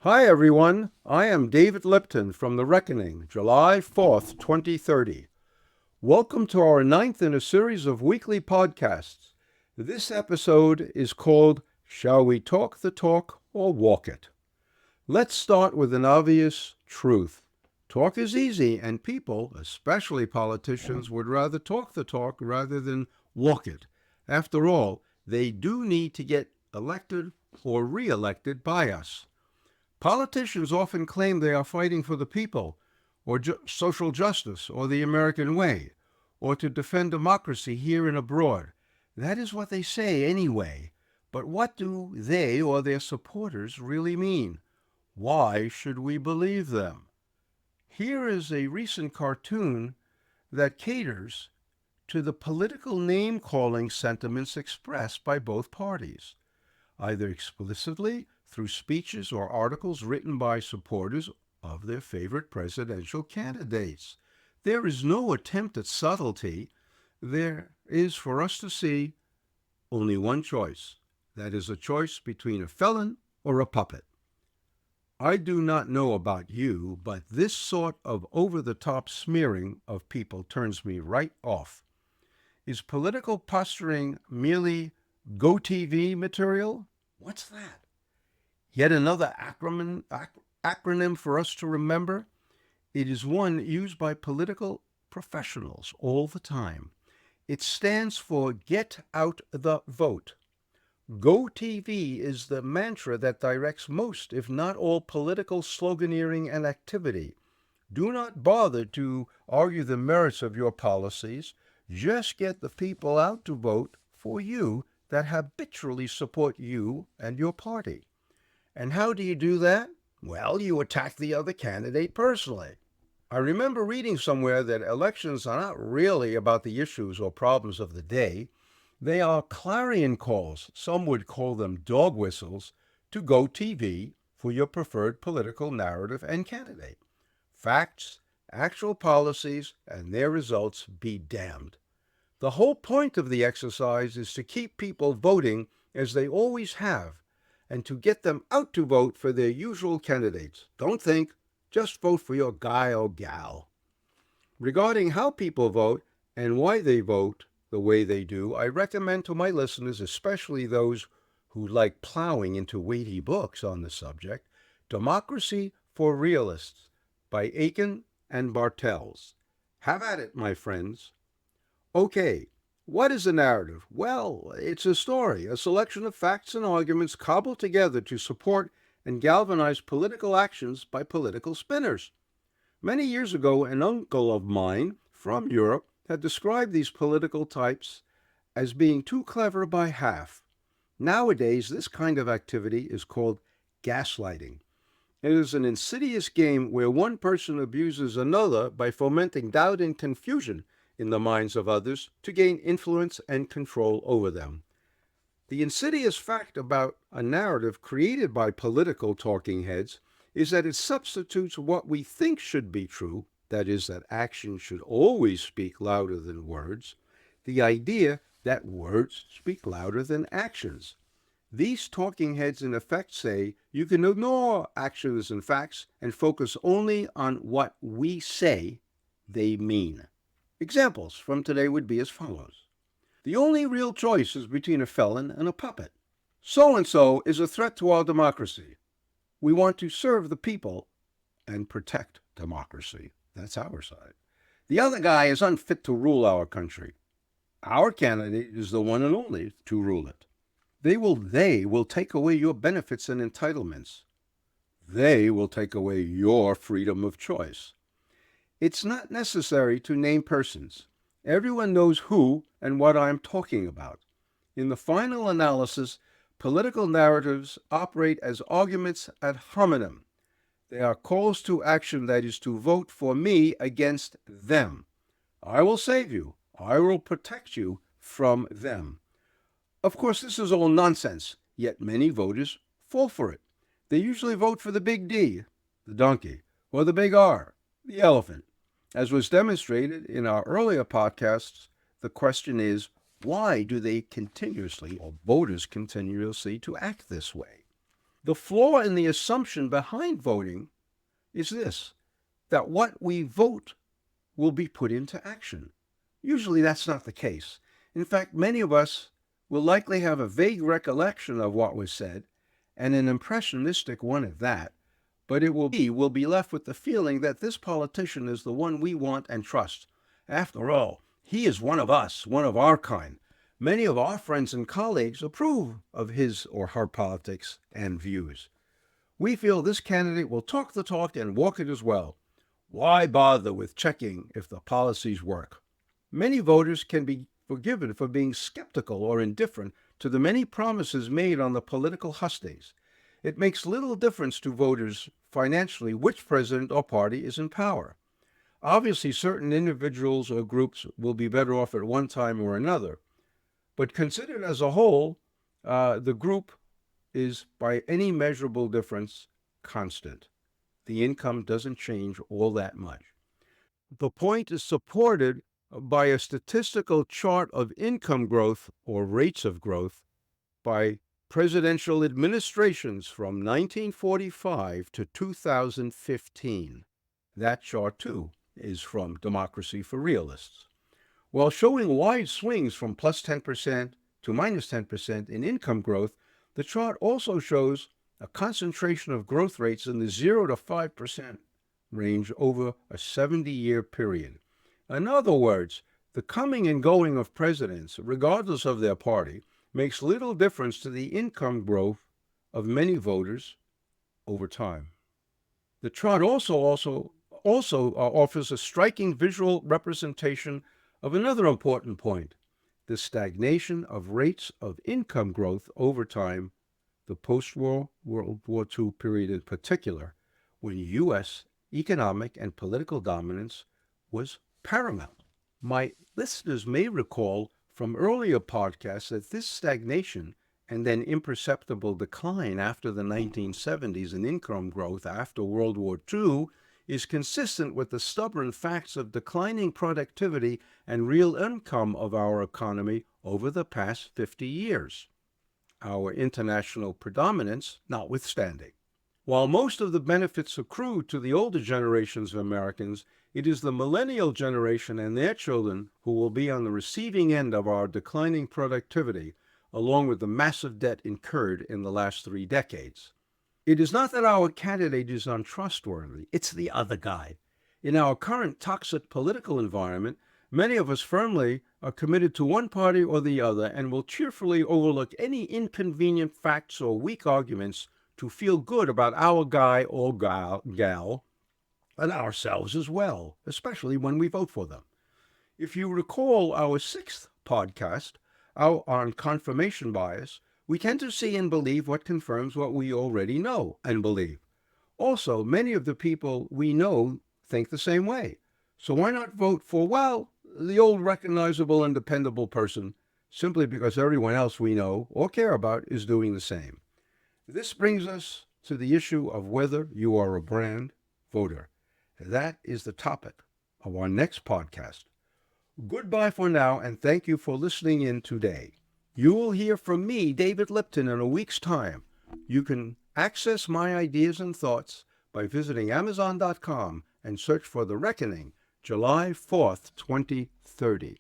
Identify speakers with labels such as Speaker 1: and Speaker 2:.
Speaker 1: Hi, everyone. I am David Lipton from The Reckoning, July 4th, 2030. Welcome to our ninth in a series of weekly podcasts. This episode is called Shall We Talk the Talk or Walk It? Let's start with an obvious truth. Talk is easy, and people, especially politicians, would rather talk the talk rather than walk it. After all, they do need to get elected or re-elected by us. Politicians often claim they are fighting for the people, or social justice, or the American way, or to defend democracy here and abroad. That is what they say anyway. But what do they or their supporters really mean? Why should we believe them? Here is a recent cartoon that caters to the political name-calling sentiments expressed by both parties, either explicitly through speeches or articles written by supporters of their favorite presidential candidates. There is no attempt at subtlety. There is, for us to see, only one choice. That is a choice between a felon or a puppet. I do not know about you, but this sort of over-the-top smearing of people turns me right off. Is political posturing merely GOTV material? What's that? Yet another acronym for us to remember? It is one used by political professionals all the time. It stands for Get Out the Vote. GoTV is the mantra that directs most, if not all, political sloganeering and activity. Do not bother to argue the merits of your policies. Just get the people out to vote for you that habitually support you and your party. And how do you do that? Well, you attack the other candidate personally. I remember reading somewhere that elections are not really about the issues or problems of the day. They are clarion calls, some would call them dog whistles, to go TV for your preferred political narrative and candidate. Facts, actual policies, and their results be damned. The whole point of the exercise is to keep people voting as they always have, and to get them out to vote for their usual candidates. Don't think, just vote for your guy or gal. Regarding how people vote and why they vote the way they do, I recommend to my listeners, especially those who like plowing into weighty books on the subject, Democracy for Realists by Aiken and Bartels. Have at it, my friends. Okay, what is a narrative? Well, it's a story, a selection of facts and arguments cobbled together to support and galvanize political actions by political spinners. Many years ago, an uncle of mine from Europe had described these political types as being too clever by half. Nowadays, this kind of activity is called gaslighting. It is an insidious game where one person abuses another by fomenting doubt and confusion in the minds of others to gain influence and control over them. The insidious fact about a narrative created by political talking heads is that it substitutes what we think should be true, that is, that actions should always speak louder than words, the idea that words speak louder than actions. These talking heads in effect say you can ignore actions and facts and focus only on what we say they mean. Examples from today would be as follows. The only real choice is between a felon and a puppet. So-and-so is a threat to our democracy. We want to serve the people and protect democracy. That's our side. The other guy is unfit to rule our country. Our candidate is the one and only to rule it. They will take away your benefits and entitlements. They will take away your freedom of choice. It's not necessary to name persons. Everyone knows who and what I'm talking about. In the final analysis, political narratives operate as arguments ad hominem. They are calls to action, that is, to vote for me against them. I will save you. I will protect you from them. Of course, this is all nonsense, yet many voters fall for it. They usually vote for the big D, the donkey, or the big R, the elephant. As was demonstrated in our earlier podcasts, the question is, why do they continuously, or voters continuously, to act this way? The flaw in the assumption behind voting is this, that what we vote will be put into action. Usually that's not the case. In fact, many of us will likely have a vague recollection of what was said, and an impressionistic one at that, but it will be left with the feeling that this politician is the one we want and trust. After all, he is one of us, one of our kind. Many of our friends and colleagues approve of his or her politics and views. We feel this candidate will talk the talk and walk it as well. Why bother with checking if the policies work? Many voters can be forgiven for being skeptical or indifferent to the many promises made on the political hustings. It makes little difference to voters financially which president or party is in power. Obviously, certain individuals or groups will be better off at one time or another, but considered as a whole, the group is, by any measurable difference, constant. The income doesn't change all that much. The point is supported by a statistical chart of income growth or rates of growth by presidential administrations from 1945 to 2015. That chart, too, is from Democracy for Realists. While showing wide swings from plus 10% to minus 10% in income growth, the chart also shows a concentration of growth rates in the 0 to 5% range over a 70-year period. In other words, the coming and going of presidents, regardless of their party, makes little difference to the income growth of many voters over time. The chart also offers a striking visual representation of another important point, the stagnation of rates of income growth over time, the post-World War II period in particular, when U.S. economic and political dominance was paramount. My listeners may recall from earlier podcasts that this stagnation and then imperceptible decline after the 1970s in income growth after World War II is consistent with the stubborn facts of declining productivity and real income of our economy over the past 50 years, our international predominance notwithstanding. While most of the benefits accrue to the older generations of Americans, it is the millennial generation and their children who will be on the receiving end of our declining productivity, along with the massive debt incurred in the last 3 decades. It is not that our candidate is untrustworthy, it's the other guy. In our current toxic political environment, many of us firmly are committed to one party or the other and will cheerfully overlook any inconvenient facts or weak arguments to feel good about our guy or gal and ourselves as well, especially when we vote for them. If you recall our 6th podcast on confirmation bias, we tend to see and believe what confirms what we already know and believe. Also, many of the people we know think the same way. So why not vote for, well, the old recognizable and dependable person, simply because everyone else we know or care about is doing the same? This brings us to the issue of whether you are a brand voter. That is the topic of our next podcast. Goodbye for now, and thank you for listening in today. You will hear from me, David Lipton, in a week's time. You can access my ideas and thoughts by visiting Amazon.com and search for The Reckoning, July 4th, 2030.